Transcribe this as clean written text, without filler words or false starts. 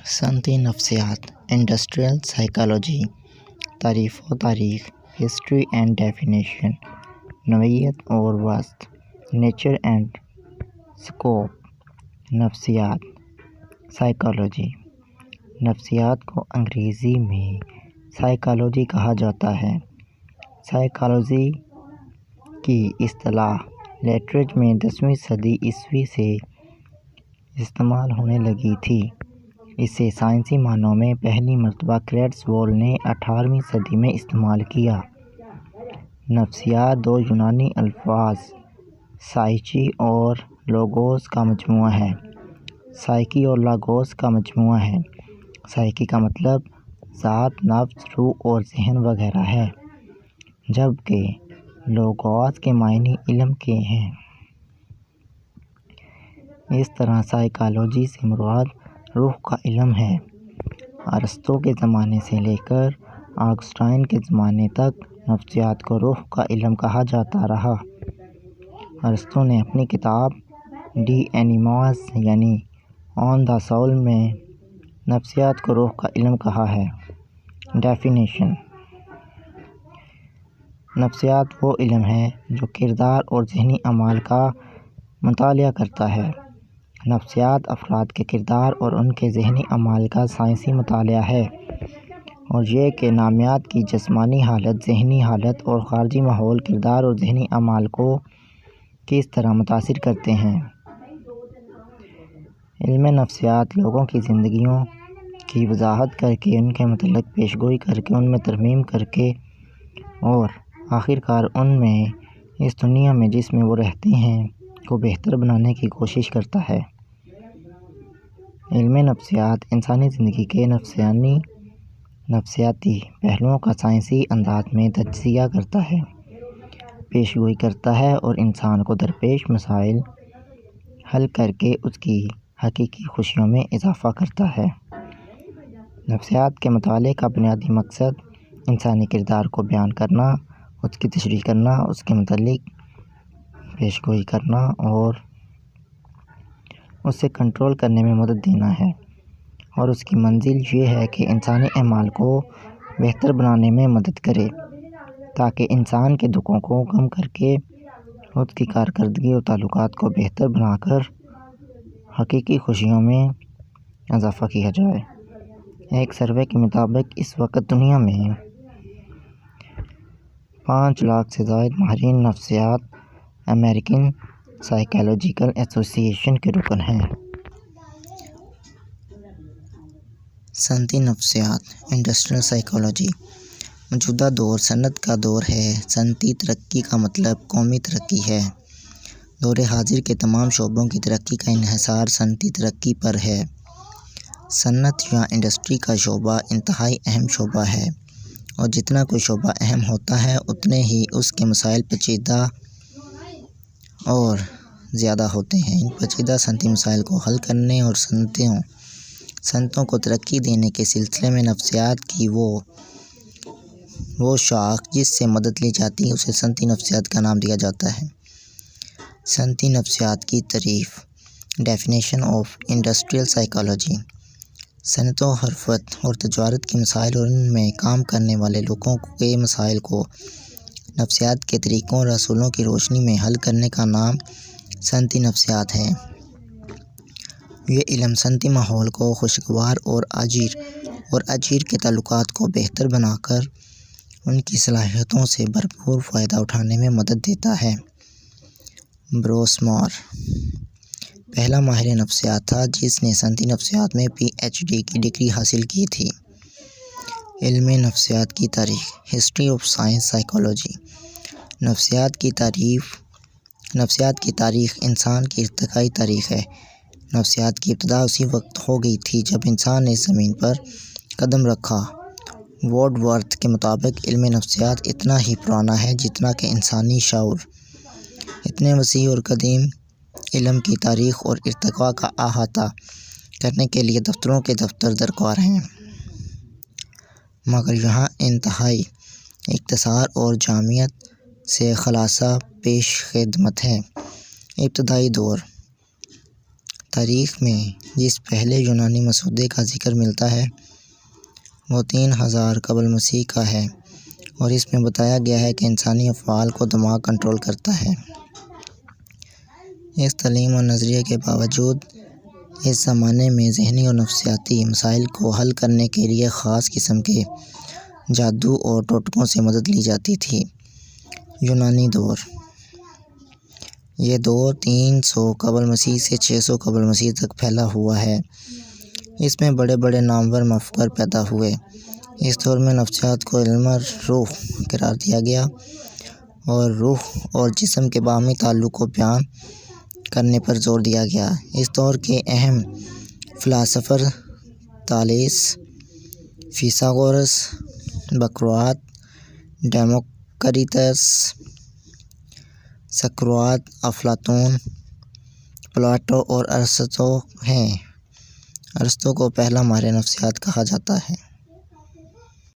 صنعتی نفسیات، industrial psychology, تعریف و تاریخ، ہسٹری اینڈ ڈیفینیشن، نوعیت اور وسط، نیچر اینڈ اسکوپ، نفسیات، سائیکالوجی۔ نفسیات کو انگریزی میں سائیکالوجی کہا جاتا ہے۔ سائیکالوجی کی اصطلاح لٹریچر میں 10ویں صدی عیسوی سے استعمال ہونے لگی تھی۔ اسے سائنسی معنوں میں پہلی مرتبہ کریٹزول نے 18ویں صدی میں استعمال کیا۔ نفسیات دو یونانی الفاظ سائیکی اور لوگوس کا مجموعہ ہے۔ سائیکی اور لاگوس کا مجموعہ ہے۔ سائیکی کا مطلب ذات، نفس، روح اور ذہن وغیرہ ہے، جبکہ لوگوس کے معنی علم کے ہیں۔ اس طرح سائیکالوجی سے مراد روح کا علم ہے۔ ارسطو کے زمانے سے لے کر آگسٹائن کے زمانے تک نفسیات کو روح کا علم کہا جاتا رہا۔ ارسطو نے اپنی کتاب ڈی اینیماز یعنی آن دا سول میں نفسیات کو روح کا علم کہا ہے۔ ڈیفینیشن: نفسیات وہ علم ہے جو کردار اور ذہنی اعمال کا مطالعہ کرتا ہے۔ نفسیات افراد کے کردار اور ان کے ذہنی اعمال کا سائنسی مطالعہ ہے، اور یہ کہ نامیات کی جسمانی حالت، ذہنی حالت اور خارجی ماحول کردار اور ذہنی اعمال کو کس طرح متاثر کرتے ہیں۔ علم نفسیات لوگوں کی زندگیوں کی وضاحت کر کے، ان کے متعلق پیش گوئی کر کے، ان میں ترمیم کر کے اور آخرکار ان میں اس دنیا میں جس میں وہ رہتے ہیں کو بہتر بنانے کی کوشش کرتا ہے۔ علم نفسیات انسانی زندگی کے نفسیاتی پہلوؤں کا سائنسی انداز میں تجزیہ کرتا ہے، پیش گوئی کرتا ہے اور انسان کو درپیش مسائل حل کر کے اس کی حقیقی خوشیوں میں اضافہ کرتا ہے۔ نفسیات کے مطالعے کا بنیادی مقصد انسانی کردار کو بیان کرنا، اس کی تشریح کرنا، اس کے متعلق پیش گوئی کرنا اور اسے کنٹرول کرنے میں مدد دینا ہے، اور اس کی منزل یہ ہے کہ انسانی اعمال کو بہتر بنانے میں مدد کرے تاکہ انسان کے دکھوں کو کم کر کے اس کی کارکردگی اور تعلقات کو بہتر بنا کر حقیقی خوشیوں میں اضافہ کیا جائے۔ ایک سروے کے مطابق اس وقت دنیا میں 5 لاکھ سے زائد ماہرین نفسیات امریکن سائیکالوجیکل ایسوسی ایشن کے رکن ہیں۔ صنعتی نفسیات، انڈسٹریل سائیکالوجی۔ موجودہ دور صنعت کا دور ہے۔ صنعتی ترقی کا مطلب قومی ترقی ہے۔ دور حاضر کے تمام شعبوں کی ترقی کا انحصار صنعتی ترقی پر ہے۔ صنعت یا انڈسٹری کا شعبہ انتہائی اہم شعبہ ہے، اور جتنا کوئی شعبہ اہم ہوتا ہے اتنے ہی اس کے مسائل پیچیدہ اور زیادہ ہوتے ہیں۔ ان پیچیدہ صنعتی مسائل کو حل کرنے اور صنعتوں کو ترقی دینے کے سلسلے میں نفسیات کی وہ شاخ جس سے مدد لی جاتی ہے اسے صنعتی نفسیات کا نام دیا جاتا ہے۔ صنعتی نفسیات کی تعریف۔ Definition of industrial psychology. صنعتوں، حرفت اور تجارت کے مسائل اور ان میں کام کرنے والے لوگوں کے مسائل کو نفسیات کے طریقوں اور اصولوں کی روشنی میں حل کرنے کا نام صنعتی نفسیات ہے۔ یہ علم صنعتی ماحول کو خوشگوار اور اجیر کے تعلقات کو بہتر بنا کر ان کی صلاحیتوں سے بھرپور فائدہ اٹھانے میں مدد دیتا ہے۔ بروس مور پہلا ماہر نفسیات تھا جس نے صنعتی نفسیات میں PhD کی ڈگری حاصل کی تھی۔ علم نفسیات کی تاریخ۔ History of science psychology. نفسیات کی تاریخ انسان کی ارتقائی تاریخ ہے۔ نفسیات کی ابتدا اسی وقت ہو گئی تھی جب انسان نے زمین پر قدم رکھا۔ وارڈ ورتھ کے مطابق علم نفسیات اتنا ہی پرانا ہے جتنا کہ انسانی شعور۔ اتنے وسیع اور قدیم علم کی تاریخ اور ارتقاء کا احاطہ کرنے کے لیے دفتروں کے دفتر درکار ہیں، مگر یہاں انتہائی اختصار اور جامعیت سے خلاصہ پیش خدمت ہے۔ ابتدائی دور تاریخ میں جس پہلے یونانی مسودے کا ذکر ملتا ہے وہ 3000 قبل مسیح کا ہے اور اس میں بتایا گیا ہے کہ انسانی افعال کو دماغ کنٹرول کرتا ہے۔ اس تعلیم اور نظریے کے باوجود اس زمانے میں ذہنی اور نفسیاتی مسائل کو حل کرنے کے لیے خاص قسم کے جادو اور ٹوٹکوں سے مدد لی جاتی تھی۔ یونانی دور۔ یہ دور 300 قبل مسیح سے 600 قبل مسیح تک پھیلا ہوا ہے۔ اس میں بڑے بڑے نامور مفکر پیدا ہوئے۔ اس دور میں نفسیات کو علم روح قرار دیا گیا اور روح اور جسم کے باہمی تعلق کو بیان کرنے پر زور دیا گیا۔ اس دور کے اہم فلاسفر تالیس، فیثاغورس، بقراط، ڈیموکریٹس، سقراط، افلاطون، پلاٹو اور ارسطو ہیں۔ ارسطو کو پہلا ماہر نفسیات کہا جاتا ہے۔